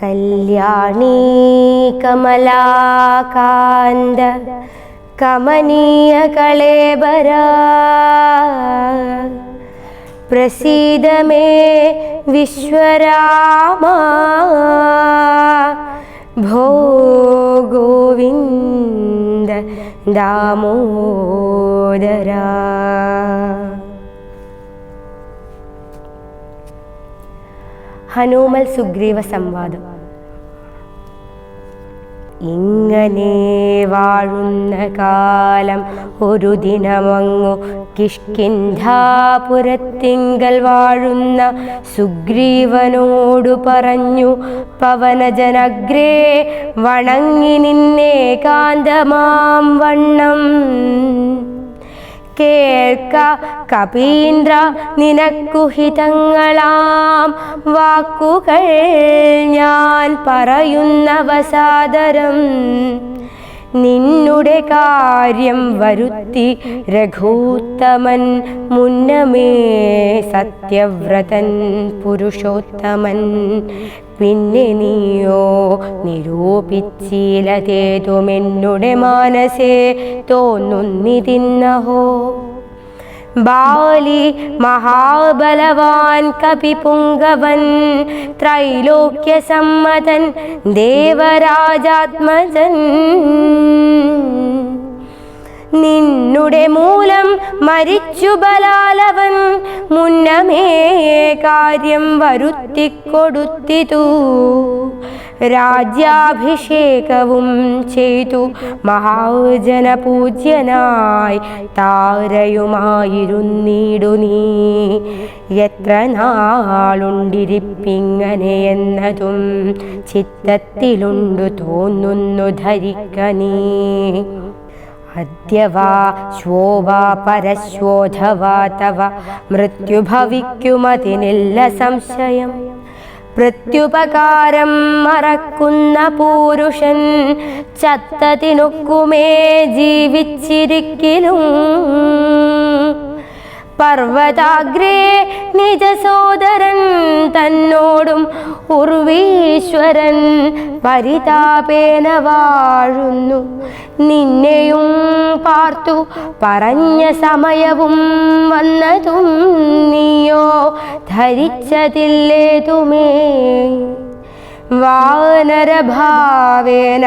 കല്യാണീ കമലാകാന്ത കമനീയ കളേബര പ്രസീദ may വിശ്വരാമ ഭോ Govinda Damodara. ഹനുമൽ Sugriva സംവാദം. ഇങ്ങനെ വാഴുന്ന കാലം ഒരു ദിനമങ്ങു കിഷ്കിന്ധാപുരത്തിങ്കൽ വാഴുന്ന സുഗ്രീവനോടു പറഞ്ഞു, പവനജനഗ്രേ വണങ്ങി നിന്നേകാന്തമാം വണ്ണം കേൾക്ക കപീന്ദ്ര, നിനക്കു ഹിതങ്ങളാം വാക്കുകൾ ഞാൻ പറയുന്നവസാദരം. നിന്നുടെ കാര്യം വരുത്തി രഘൂത്തമൻ മുന്നമേ സത്യവ്രതൻ പുരുഷോത്തമൻ. പിന്നെ നീയോ നിരൂപിച്ചിലതേതുമെന്നുടെ മാനസേ തോന്നുന്നിതിന്നഹോ. ബാലി മഹാബലവാൻ കപിപുങ്കവൻ ത്രൈലോക്യസമ്മതൻ ദേവരാജാത്മജൻ. നിന്നുടെ മൂലം മരിച്ചു ബലാലവൻ മുന്നമേ കാര്യം വരുത്തിക്കൊടുത്തിതു. രാജ്യാഭിഷേകവും ചെയ്തു മഹാജനപൂജ്യനായി താരയുമായിരുന്നിടു നീ. എത്ര നാളുണ്ടിരിപ്പിങ്ങനെയെന്നതും ചിത്തത്തിലുണ്ടു തോന്നുന്നു ധരിക്ക നീ. അദ്യവാ ശ്വോവാ പരശ്വോധവാ തവ മൃത്യുഭവിക്കുമതിനില്ല സംശയം. പ്രത്യുപകാരം മറക്കുന്ന പൂരുഷൻ ചത്തതിനൊക്കുമേ ജീവിച്ചിരിക്കലും. പർവതാഗ്രേ നിജ സോദരൻ തന്നോടും ഉർവീശ്വരൻ പരിതാപേന വാഴുന്നു. നിന്നെയും പാർത്തു പറഞ്ഞ സമയവും വന്നതും നീയോ ധരിച്ചതില്ലേതുമേ. വാനരഭാവേന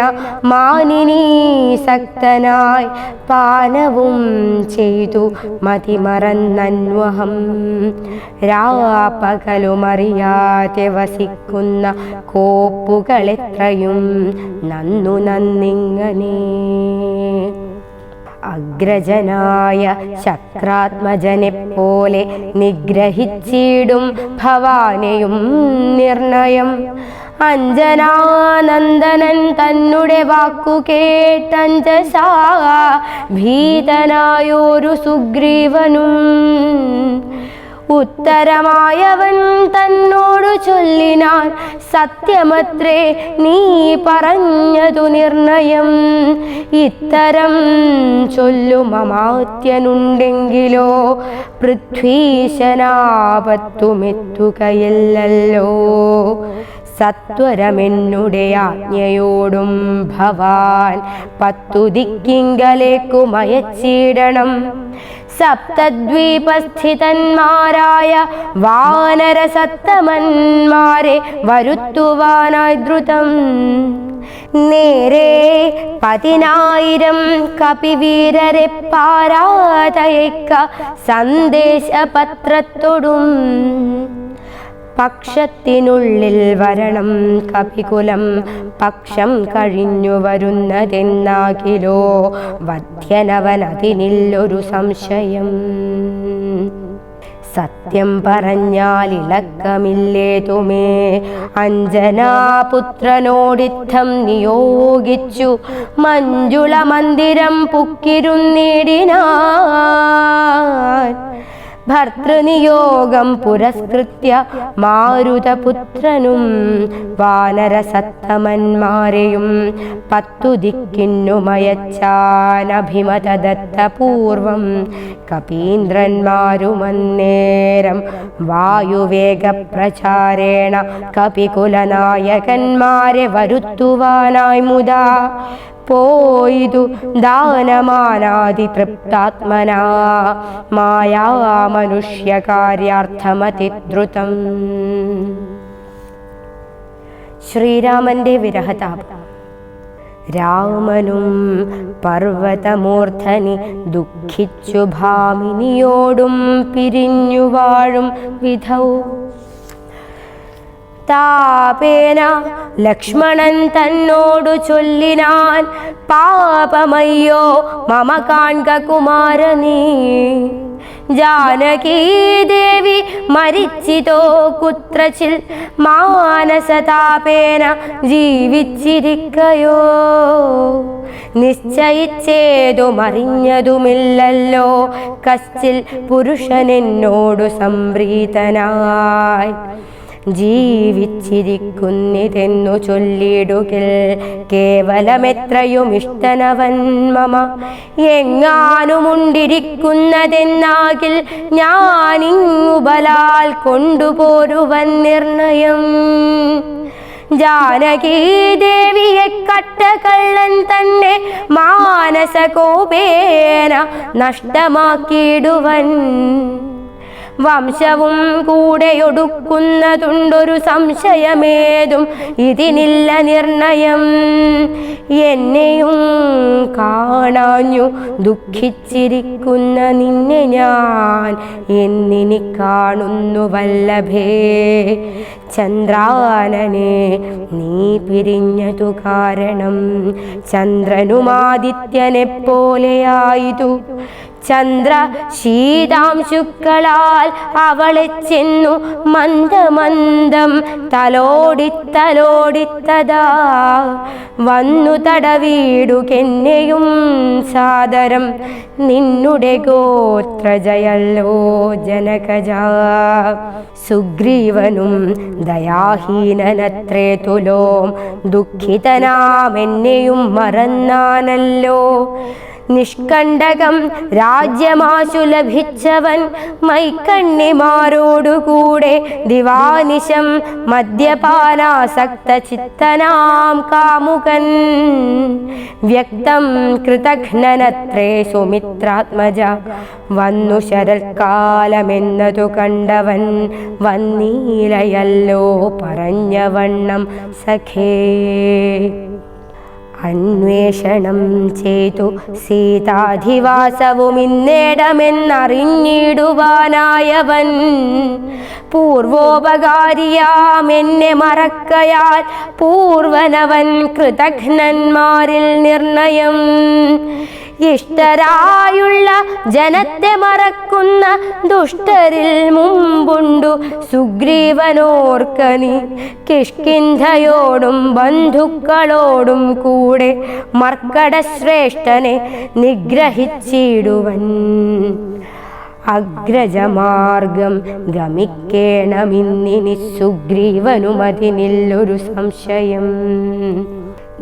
മാനിനീസക്തനായി പാനവും ചെയ്തു മതിമറന്നന്വഹം. രാപ്പകലുമറിയാതെ വസിക്കുന്ന കോപ്പുകളെത്രയും നന്നു നന്നിങ്ങനെ. അഗ്രജനായ ശക്രാത്മജനെപ്പോലെ നിഗ്രഹിച്ചിടും ഭവാനെയും നിർണയം. അഞ്ജനാനന്ദനൻ തന്നുടെ വാക്കു കേട്ടഞ്ജസാ ഭീതനായൊരു സുഗ്രീവനും ഉത്തരമായവൻ തന്നോടു ചൊല്ലിനാൻ, സത്യമത്രേ നീ പറഞ്ഞതു നിർണയം. ഇത്തരം ചൊല്ലും അമാത്യനുണ്ടെങ്കിലോ പൃഥ്വീശനാപത്തുമെത്തുകയില്ലല്ലോ. സത്വരമെന്നുടെ ആജ്ഞയോടും ഭവാൻ 10 ദിക്കിങ്കലേക്കുമയച്ചിടണം. സപ്തദ്വീപസ്ഥിതന്മാരായ വാനരസത്തമന്മാരെ വരുത്തുവാനായി ദ്രുതം. നേരെ 10,000 കപിവീരരെ പാരാതയക്ക സന്ദേശപത്രത്തോടും. പക്ഷത്തിനുള്ളിൽ വരണം കപികുലം, പക്ഷം കഴിഞ്ഞു വരുന്നതെന്നാകിലോ വധ്യനവനതിനില്ലൊരു സംശയം. സത്യം പറഞ്ഞാൽ ഇളക്കമില്ലേതുമേ. അഞ്ജനാപുത്രനോടിത്തം നിയോഗിച്ചു മഞ്ജുള മന്ദിരം പുക്കിരുന്നിടിനാൻ. ഭർതൃനിയോഗം പുരസ്കൃത്യ മാരുതപുത്രനും വാനരസത്തമന്മാരെയും 10 ദിക്കിന്നുമയച്ചാനഭിമതദത്തപൂർവം കപീന്ദ്രന്മാരുമന്നേരം വായുവേഗപ്രചാരേണ കപികുലനായകന്മാരെ വരുത്തുവാനായി മുതാ പോയിതു ദാനമാനാദി തൃപ്താത്മനാ മായാമനുഷ്യകാര്യാർത്ഥമതിദ്രുതം. ശ്രീരാമന്റെ വിരഹതാപം. രാമനും പർവതമൂർധനി ദുഃഖിച്ചു ഭാമിനിയോടും പിരിഞ്ഞു വാഴും വിധൗ താപേന ലക്ഷ്മണൻ തന്നോടു ചൊല്ലിനാൻ, പാപമയ്യോ മമ കാൺക കുമാരനീ, ജാനകീദേവി മരിച്ചിതോ കുത്രച്ചിൽ മാനസതാപേന ജീവിച്ചിരിക്കയോ, നിശ്ചയിച്ചേതുമറിഞ്ഞതുമില്ലല്ലോ കശ്ചിൽ പുരുഷനെന്നോടു സംപ്രീതനായി, ജീവിച്ചിരിക്കുന്നിതെന്നു ചൊല്ലിടുകിൽ കേവലമെത്രയും ഇഷ്ടനവൻ മമ, എങ്ങാനുമുണ്ടിരിക്കുന്നതെന്നാകിൽ ഞാനിങ്ങു ബലാൽ കൊണ്ടുപോരുവൻ നിർണയം. ജാനകീദേവിയെ കട്ടകള്ളൻ തന്നെ മാനസകോപേന നഷ്ടമാക്കിയിടുവൻ, വംശവും കൂടെയൊടുക്കുന്നതുണ്ടൊരു സംശയമേതും ഇതിനില്ല നിർണയം. എന്നെയും കാണാഞ്ഞു ദുഃഖിച്ചിരിക്കുന്ന നിന്നെ ഞാൻ എന്നിനി കാണുന്നു വല്ലഭേ, ചന്ദ്രാനനെ നീ പിരിഞ്ഞതു കാരണം ചന്ദ്രനുമാദിത്യനെ പോലെയായിതു, ചന്ദ്ര ശീതാംശുക്കളാൽ അവളെ ചെന്നു മന്ദമന്ദം തലോടിത്തലോടിത്തതാ വന്നു തടവീടുകെന്നെയും സാദരം, നിന്നുടെ ഗോത്രജയല്ലോ ജനകജ. സുഗ്രീവനും ദയാഹീനനത്രേ തുലോം ദുഃഖിതനാമെന്നെയും മറന്നാനല്ലോ, നിഷ്കണ്ടകം രാജ്യമാശു ലഭിച്ചവൻ മൈക്കണ്ണിമാരോടുകൂടെ ദിവാനിശം മദ്യപാനാസക്ത ചിത്തനാം കാമുകൻ, വ്യക്തം കൃതഘ്നനത്രേ സുമിത്രാത്മജ, വന്നു ശരൽക്കാലമെന്നതു കണ്ടവൻ വന്നീലയല്ലോ പറഞ്ഞവണ്ണം സഖേ. അന്വേഷണം ചെയ്തു സീതാധിവാസവുമിന്നേടമെന്നറിഞ്ഞിടുവാനായവൻ, പൂർവോപകാരിയാമെന്നെ മറക്കയാൽ പൂർവനവൻ കൃതഘ്നന്മാരിൽ നിർണയം. ഇഷ്ടരായുള്ള ജനത്തെ മറക്കുന്ന ദുഷ്ടരിൽ മുമ്പുണ്ടു സുഗ്രീവനോർക്കനി, കിഷ്കിന്ധയോടും ബന്ധുക്കളോടും കൂടെ മർക്കടശ്രേഷ്ഠനെ നിഗ്രഹിച്ചിടുവൻ. അഗ്രജമാർഗം ഗമിക്കേണമിന്നിനി സുഗ്രീവനുമതിനില്ലൊരു സംശയം.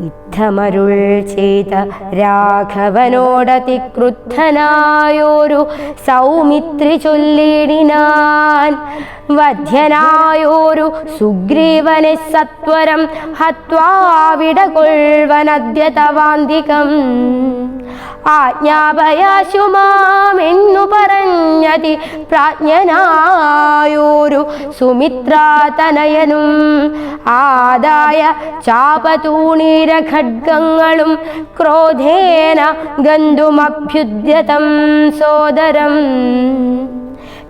യുദ്ധമരുൾ ചെയ്ത രാഘവനോടതിക്രുദ്ധനായോരു സൗമിത്രി ചൊല്ലിടിനാൻ, വധ്യനായോരു സുഗ്രീവനെ സത്വരം ഹത്വാവിടകൊൾവനദ്യ തവാന്തികം. ആജ്ഞാപയാശുമാമെന്നു പറഞ്ഞതി പ്രാജ്ഞനായോരു സുമിത്രാതനയനും, ആദായ ചാപതൂണീരഖഡ്ഗങ്ങളും ക്രോധേന ഗന്ധുമഭ്യുദ്യതം സോദരം.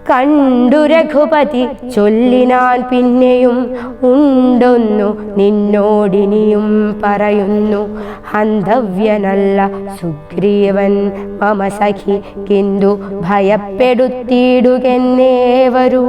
കണ്ടു രഘുപതി ചൊല്ലിനാൻ പിന്നെയും, ഉണ്ടൊന്നു നിന്നോടിനിയും പറയുന്നു, ഹന്തവ്യനല്ല സുഗ്രീവൻ മമ സഖി, കിന്തു ഭയപ്പെടുത്തിയിടുകെന്നേ വരൂ.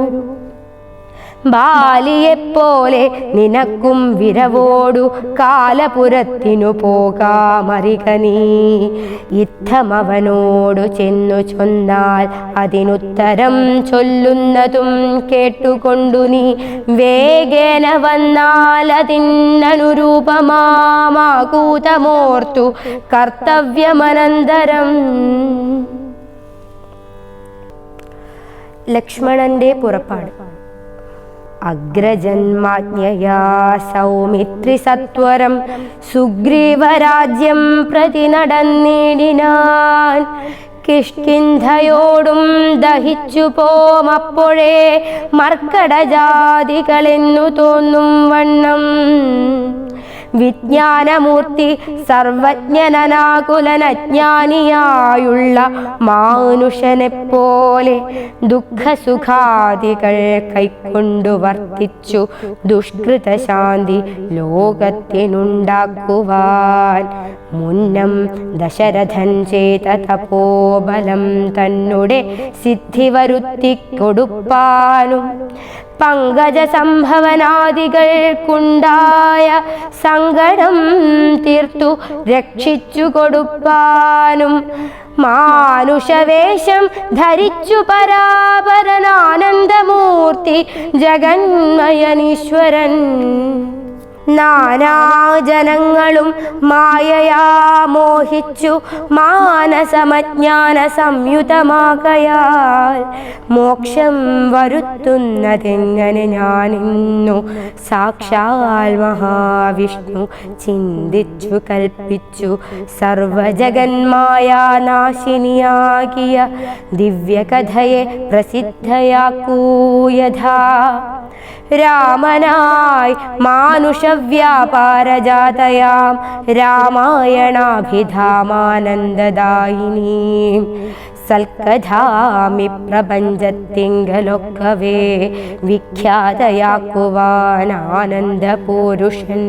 ബാലിയെപ്പോലെ നിനക്കും വിരവോടു കാലപുരത്തിനു പോകാമറിക നീ. യുദ്ധമവനോടു ചെന്നു ചൊന്നാൽ അതിനുത്തരം ചൊല്ലുന്നതും കേട്ടുകൊണ്ടു നീ വേഗേന വന്നാൽ അതിനനുരൂപമാകൂതമോർത്തു കർത്തവ്യമനന്തരം. ലക്ഷ്മണന്റെ പുറപ്പാട്. അഗ്രജന്മാജ്ഞയാ സൗമിത്രി സത്വരം സുഗ്രീവരാജ്യം പ്രതി നടന്നിടിനാൻ. കിഷ്കിന്ധയോടും ദഹിച്ചു പോമപ്പോഴേ മർക്കടജാതികളെന്നു തോന്നും വണ്ണം. വിജ്ഞാനമൂർത്തി സർവജ്ഞനനാകുലനജ്ഞാനിയായുള്ള മാനുഷനെപ്പോലെ ദുഃഖസുഖാദികൾ കൈക്കൊണ്ടു വർത്തിച്ചു ദുഷ്കൃതശാന്തി ലോകത്തിനുണ്ടാക്കുവാൻ മുന്നം ദശരഥൻ ചെയ്ത തപോബലം തന്നുടെ സിദ്ധി വരുത്തിക്കൊടുപ്പാനും പങ്കജ സംഭവനാദികൾക്കുണ്ടായ സങ്കടം തീർത്തു രക്ഷിച്ചു കൊടുപ്പാനും മാനുഷവേഷം ധരിച്ചു പരാപരനാനന്ദമൂർത്തി ജഗന്മയനീശ്വരൻ. നാനാജനങ്ങളും മായയാ മോഹിച്ചു മാനസമജ്ഞാന സംയുതമാകയാൽ മോക്ഷം വരുത്തുന്നതെങ്ങനെ ഞാനിന്നു സാക്ഷാൽ മഹാവിഷ്ണു ചിന്തിച്ചു കൽപ്പിച്ചു. സർവജഗന്മായ നാശിനിയാകിയ ദിവ്യകഥയെ പ്രസിദ്ധയാക്കൂ യഥാ. രാമനായി മാനുഷവ്യാപാരജാതയാം രാമായണാഭിധാമാനന്ദദായിനീം സൽക്കഥാമി പ്രപഞ്ചത്തിങ്കലൊക്കവേ വിഖ്യാതയാക്കുവാൻ ആനന്ദപൂരുഷൻ.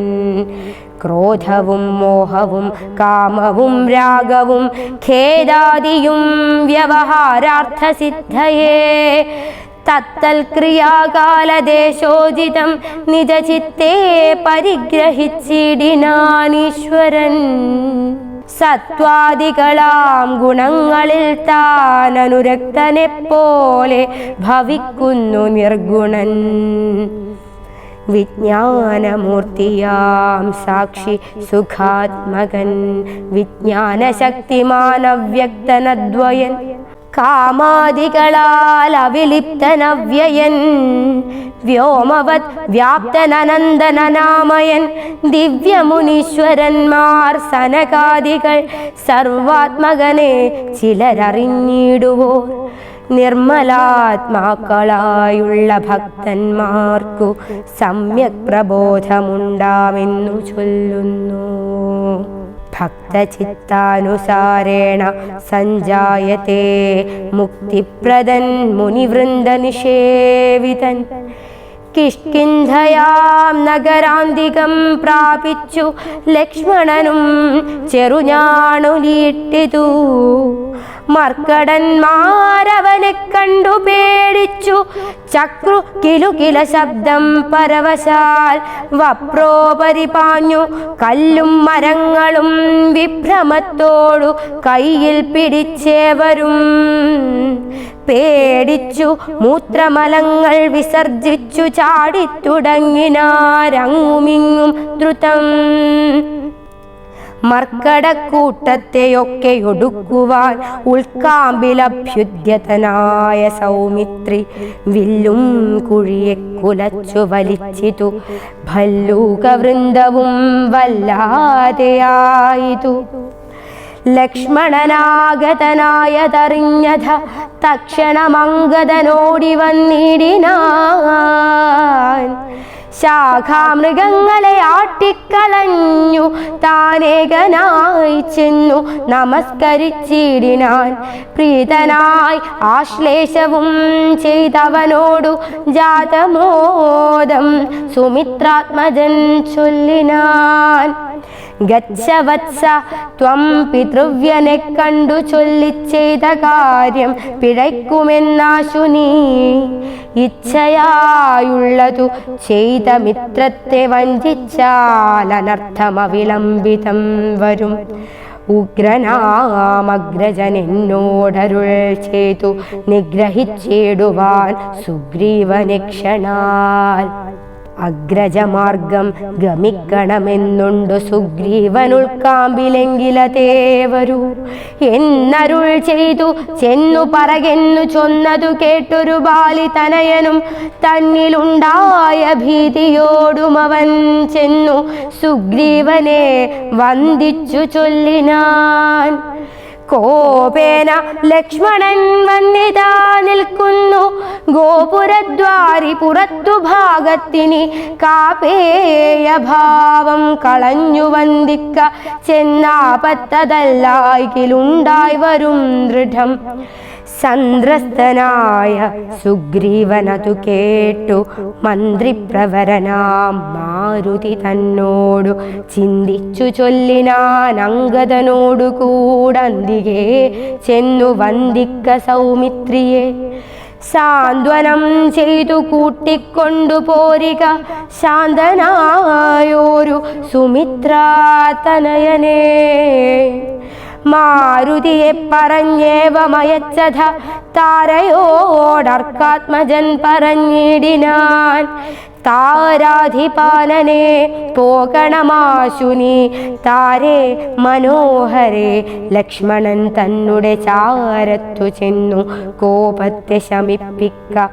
ക്രോധവും മോഹവും കാമവും രാഗവും ഖേദാദിയും വ്യവഹാരാർത്ഥസിദ്ധയേ തത്തൽക്രിയാകാലദേശോചിതം നിജചിത്തേ പരിഗ്രഹിച്ചിടിനാനീശ്വരൻ. സത്വാദികളാം ഗുണങ്ങളിൽ താൻ അനുരക്തനെപ്പോലെ ഭവിക്കുന്നു നിർഗുണൻ. വിജ്ഞാനമൂർത്തിയാം സാക്ഷി സുഖാത്മകൻ വിജ്ഞാനശക്തിമാനവ്യക്തനദ്വയൻ കാമാദികളാൽ അവിലിപ്തനവ്യയൻ വ്യോമവത് വ്യാപ്തനനന്ദനനാമയൻ ദിവ്യമുനീശ്വരന്മാർ സനകാദികൾ സർവാത്മകനെ ചിലരറിഞ്ഞിടുവോ. നിർമ്മലാത്മാക്കളായുള്ള ഭക്തന്മാർക്കു സമ്യക് പ്രബോധമുണ്ടാമെന്നു ചൊല്ലുന്നു. ഭക്തചിത്താനുസാരേണ സഞ്ജായത്തെ മുക്തിപ്രദൻ മുനിവൃന്ദനിഷേവിതൻ. കിഷ്കിന്ധയാം നഗരാന്തികം പ്രാപിച്ചു ലക്ഷ്മണനും ചെറുഞാണുലീട്ടിതു. മർക്കടന്മാരവനെ കണ്ടു പേടിച്ചു ചക്രു കിലുകില ശബ്ദം പരവശാൽ വപ്രോപരി പാഞ്ഞു കല്ലും മരങ്ങളും വിഭ്രമത്തോടു കയ്യിൽ പിടിച്ചേവരും. പേടിച്ചു മൂത്രമലങ്ങൾ വിസർജിച്ചു ചാടിത്തുടങ്ങിനാരങ്ങുമിങ്ങും ദ്രുതം. മർക്കടക്കൂട്ടത്തെയൊക്കെ ഒടുക്കുവാൻ ഉൾക്കാമ്പിലഭ്യുദ്യതനായ സൗമിത്രി വില്ലും കുഴിയെ കുലച്ചു വലിച്ചിതു. ഭല്ലൂകവൃന്ദവും വല്ലാതെയായിതു. ലക്ഷ്മണനാഗതനായതറിഞ്ഞത തക്ഷണമംഗദനോടി വന്നിടിനാൻ. ശാഖാമൃഗങ്ങളെ ആട്ടിക്കളഞ്ഞു താനേകനായി ചെന്നു നമസ്കരിച്ചിടിനാൻ. പ്രീതനായി ആശ്ലേഷവും ചെയ്തവനോടു ജാതമോദം സുമിത്രാത്മജൻ ചൊല്ലിനാൻ. ഗച്ഛ വത്സ ത്വം പിതൃവ്യനെ കണ്ടു ചൊല്ലിച്ചെയ്ത കാര്യം പിഴയ്ക്കുമെന്നാശു നീ. ഇച്ഛയായുള്ളതു ചെയ്ത മിത്രത്തെ വഞ്ചിച്ചാൽ അനർത്ഥമവിളംബിതം വരും. ഉഗ്രനാമഗ്രജൻ എന്നോടരുൾ ചെയ്തു നിഗ്രഹിച്ചിടുവാൻ സുഗ്രീവനിക്ഷണാൽ. അഗ്രജമാർഗം ഗമിക്കണമെന്നുണ്ടു സുഗ്രീവനുൾക്കാമ്പിലെങ്കിലതേ വരൂ എന്നരുൾ ചെയ്തു ചെന്നു പറകെന്നു ചൊന്നതു കേട്ടൊരു ബാലി തനയനും തന്നിലുണ്ടായ ഭീതിയോടും അവൻ ചെന്നു സുഗ്രീവനെ വന്ദിച്ചു ചൊല്ലിനാൻ. കോപേന ലക്ഷ്മണൻ വന്നിതാ നിൽക്കുന്നു ഗോപുരദ്വാരി പുറത്തു ഭാഗത്തിനി. കാപേയ ഭാവം കളഞ്ഞു വന്ദിക്ക ചെന്നാപത്തതല്ലായിലുണ്ടായി വരും ദൃഢം. സന്ത്രസ്തനായ സുഗ്രീവനതു കേട്ടു മന്ത്രിപ്രവരനാം മാരുതി തന്നോടു ചിന്തിച്ചു ചൊല്ലിനാൻ. അംഗദനോടു കൂടന്തികെ ചെന്നു വന്ദിക്ക സൗമിത്രിയെ. സാന്ത്വനം ചെയ്തു കൂട്ടിക്കൊണ്ടു പോരിക ശാന്തനായോരു സുമിത്രാതനയനെ. മാരുതിയെ പറഞ്ഞേവമയച്ചത താരയോടർക്കാത്മജൻ പറഞ്ഞിടിനാൻ. താരാധിപാലനെ പോകണമാശുനി താരേ മനോഹരെ. ലക്ഷ്മണൻ തന്നുടെ ചാരത്തു ചെന്നു കോപത്തെ ശമിപ്പിക്ക.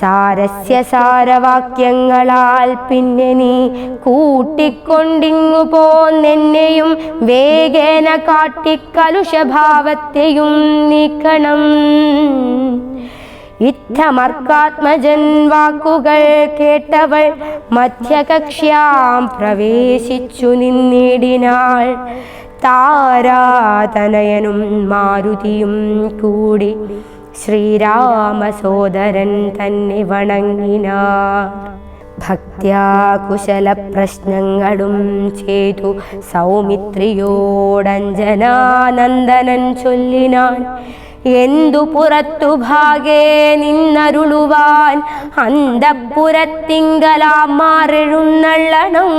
സാരസ്യ സാരവാക്യങ്ങളാൽ പിന്നെ നീ കൂട്ടിക്കൊണ്ടിങ്ങു പോന്നെന്നെയും വേഗേന കാട്ടിക്കലുഷഭാവത്തെയും നീക്കണം. ഇത്തമർക്കാത്മജൻ വാക്കുകൾ കേട്ടവൾ മധ്യകക്ഷ്യാം പ്രവേശിച്ചു നിന്നിടിനാൾ. താരാതനയനും മാരുതിയും കൂടി ശ്രീരാമസോദരൻ തന്നെ വണങ്ങിനാർ. ഭക്ത്യാ കുശല പ്രശ്നങ്ങളും ചെയ്തു സൗമിത്രിയോടഞ്ജനാനന്ദനൻ ചൊല്ലിനാൻ. എന്തു പുറത്തു ഭാഗേ നിന്നരുളുവാൻ അന്തഃപുരത്തിങ്കലാമാറെഴുന്നള്ളണം.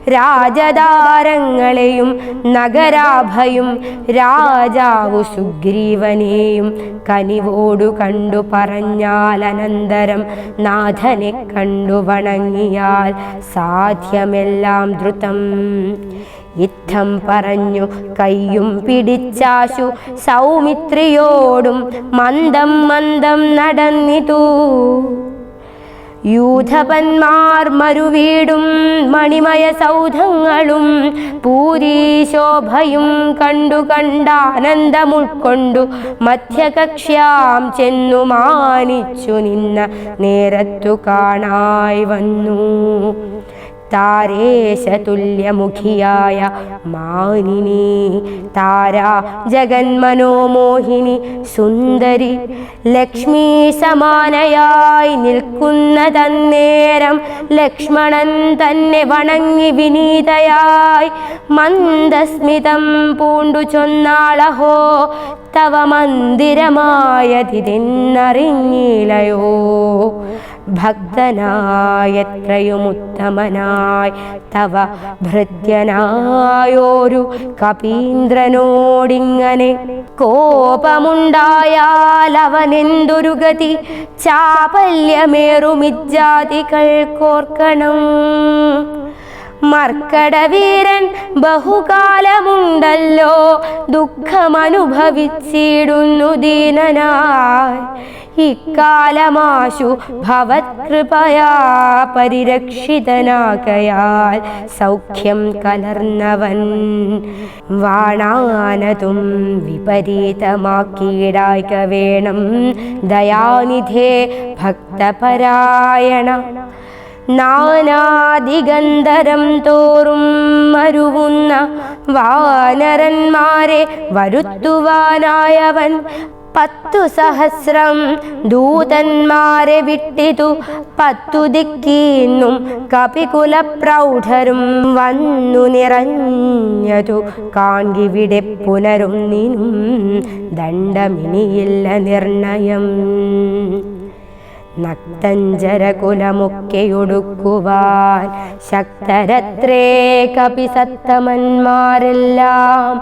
രാജദാരങ്ങളെയും നഗരാഭയും രാജാവു സുഗ്രീവനെയും കനിവോടു കണ്ടു പറഞ്ഞാൽ അനന്തരം നാഥനെ കണ്ടു വണങ്ങിയാൽ സാധ്യമെല്ലാം ദ്രുതം. ഇത്തം പറഞ്ഞു കയ്യും പിടിച്ചാശു സൗമിത്രിയോടും മന്ദം മന്ദം നടന്നിതു. യൂഥപന്മാർ മരുവീടും മണിമയ സൗധങ്ങളും പൂരീശോഭയും കണ്ടു കണ്ടാനന്ദമുൾക്കൊണ്ടു മധ്യകക്ഷ്യാം ചെന്നു മാനിച്ചു നിന്ന നേരത്തു കാണായി വന്നു. താരേശതുല്യമുഖിയായ മാനിനി താരാ ജഗന്മനോമോഹിനി സുന്ദരി ലക്ഷ്മീ സമാനയായി നിൽക്കുന്നതന്നേരം ലക്ഷ്മണൻ തന്നെ വണങ്ങി വിനീതയായി മന്ദസ്മിതം പൂണ്ടു ചൊന്നാളഹോ തവ മന്ദിരമായതിതെന്നറിഞ്ഞിലയോ. ഭക്തനായത്രയുമുത്തമനായി തവ ഭൃത്യനായോരു കപീന്ദ്രനോടിങ്ങനെ കോപമുണ്ടായാൽ അവനെന്തൊരു ഗതി. ചാപല്യമേറുമിജ്ജാതികൾ കോർക്കണം. മർക്കടവീരൻ ബഹുകാലമുണ്ടല്ലോ ദുഃഖമനുഭവിച്ചിടുന്നു ദീനനായി. ഇക്കാലമാശു ഭവത്കൃപയാ പരിരക്ഷിതനാകയാൽ സൗഖ്യം കലർന്നവൻ വാണാനതും വിപരീതമാക്കിയിടായ്ക വേണം. ദയാനിധേ ഭക്തപരായണ നാനാദിഗന്ധരം തോറും മരുവുന്ന വാനരന്മാരെ വരുത്തുവാനായവൻ 10 സഹസ്രം ദൂതന്മാരെ വിട്ടിതു 10 ദിക്കിന്നും കപികുല പ്രൗഢരും വന്നു നിറഞ്ഞതു കാൺകിവിടെ പുനരുന്നിനും ദണ്ഡമിനിയില്ല നിർണയം. നക്തഞ്ചരകുലമൊക്കെയൊടുക്കുവാൻ ശക്തരത്രേ കപിസത്തമന്മാരെല്ലാം.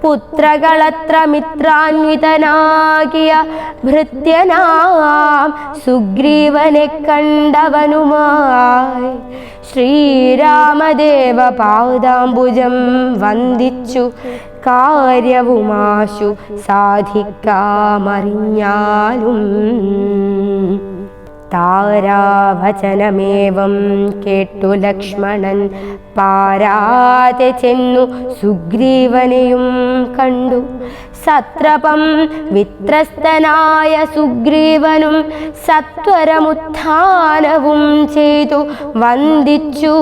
പുത്രകളത്ര മിത്രാന്വിതനാകിയ ഭൃത്യനാം സുഗ്രീവനെ കണ്ടവനുമായി ശ്രീരാമദേവ പാദാംബുജം വന്ദിച്ചു കാര്യവുമാശു സാധിക്കാമറിഞ്ഞാലും. താരാവചനമേവം കേട്ടു ലക്ഷ്മണൻ പാരാതെ ചെന്നു സുഗ്രീവനെയും കണ്ടു. സത്രപം വിത്രസ്തനായ സുഗ്രീവനും സത്വരമുത്ഥാനവും ചെയ്തു വന്ദിച്ചു.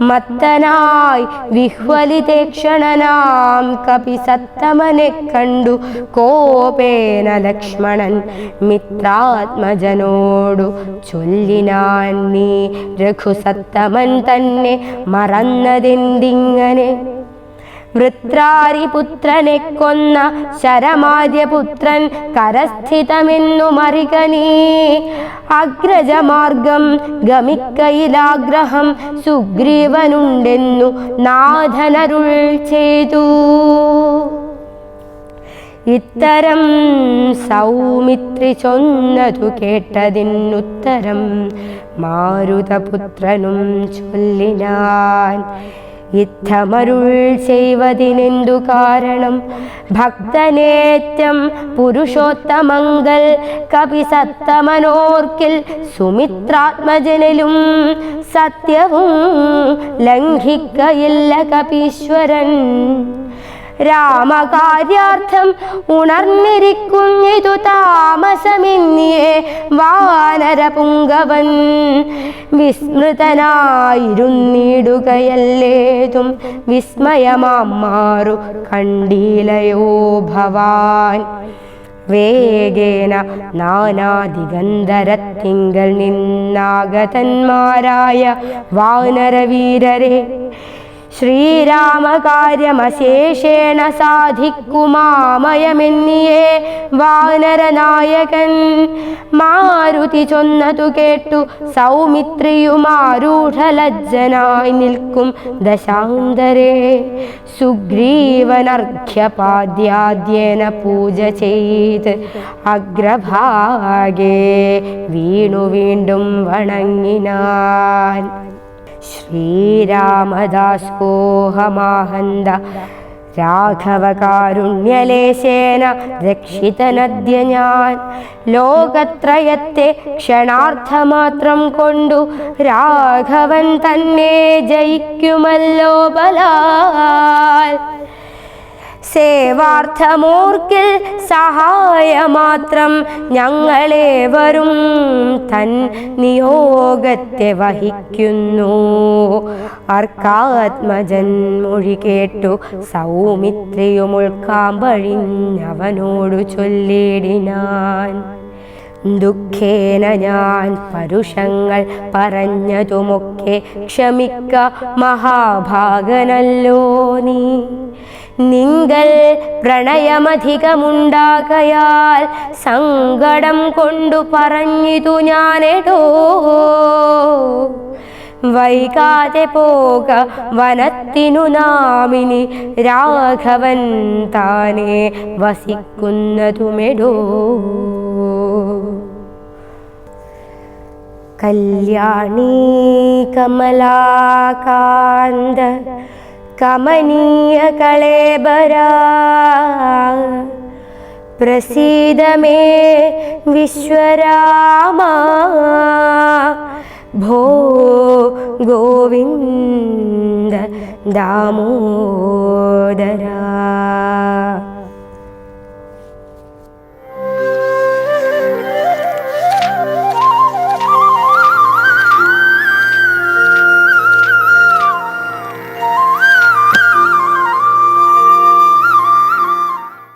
മത്തനായി വിഹ്വലിതേക്ഷണനാം കപിസത്തമനെ കണ്ടു കോപേന ലക്ഷ്മണൻ മിത്രാത്മജനോടു ചൊല്ലിനാൻ, നീ രഘുസത്തമൻ തന്നെ മറന്നതെന്തിങ്ങനെ? വൃത്രാരിപുത്രനെ കൊന്ന ശരമാര്യപുത്രൻ കരസ്ഥിതമെന്നു മറിക നീ. അഗ്രജമാർഗം ഗമിക്കയിലാഗ്രഹം സുഗ്രീവനുണ്ടെന്നു നാഥനരുൾ ചെയ്തു. ഇത്തരം സൗമിത്രി ചൊന്നതു കേട്ടതിനുത്തരം മാരുതപുത്രനും ചൊല്ലിനാൻ, യുദ്ധമരുൾ ചെയ്വതിനെന്തു കാരണം? ഭക്തനേറ്റം പുരുഷോത്തമങ്കൽ കപിസത്തമനോർക്കിൽ സുമിത്രാത്മജനിലും സത്യവും ലംഘിക്കയില്ല കപീശ്വരൻ. രാമകാര്യാർത്ഥം ഉണർന്നിരിക്കുന്നിതു താമസമെന്നിയേ വാനരപുങ്കവൻ വിസ്മൃതനായിരുന്നിടുകയല്ലേതും വിസ്മയമാറു കണ്ടീലയോ ഭവാൻ. വേഗേന നാനാദിഗന്ധരത്തിങ്കൽ നിന്നാഗതന്മാരായ വാനരവീരരെ ശ്രീരാമകാര്യമശേഷേണ സാധിക്കുമാമയമെന്നിയേ വാനരനായകൻ. മാരുതി ചൊന്നതു കേട്ടു സൗമിത്രിയുമാരൂഢലജ്ജനായി നിൽക്കും ദശാന്തരേ. സുഗ്രീവനർഘ്യപാദ്യാദ്യേന പൂജ ചെയ്ത് അഗ്രഭാഗേ വീണു വീണ്ടും വണങ്ങിനാൻ. ശ്രീരാമദാസോഹമാഹന്ത രാഘവകാരുണ്യലേശേന രക്ഷിതനദ്യ ഞാൻ. ലോകത്രയത്തെ ക്ഷണാർത്ഥമാത്രം കൊണ്ടു രാഘവൻ തന്നെ ജയിക്കുമല്ലോ ബലാൽ. സേവാർത്ഥമോർക്കിൽ സഹായമാത്രം ഞങ്ങളേവരും തൻ നിയോഗത്തെ വഹിക്കുന്നു. അർക്കാത്മജൻ മൊഴി കേട്ടു സൗമിത്രിയുമുൾക്കാമ്പഴിഞ്ഞവനോടു ചൊല്ലിടിനാൻ, ദുഃഖേന ഞാൻ പരുഷങ്ങൾ പറഞ്ഞതുമൊക്കെ ക്ഷമിക്ക മഹാഭാഗനല്ലോ നീ. നിങ്കൽ പ്രണയമധികമുണ്ടാകയാൽ സങ്കടം കൊണ്ടു പറഞ്ഞിതു ഞാനെടോ. വൈകാതെ പോക വനത്തിനു നാമിനി രാഘവൻ താനെ വസിക്കുന്നതുമെടോ. കല്യാണീ കമലാകാന്ത കമനീയ കളേബരാ പ്രസീദ മേ വിശ്വരാമ ഭോ ഗോവിന്ദ ദാമോദര.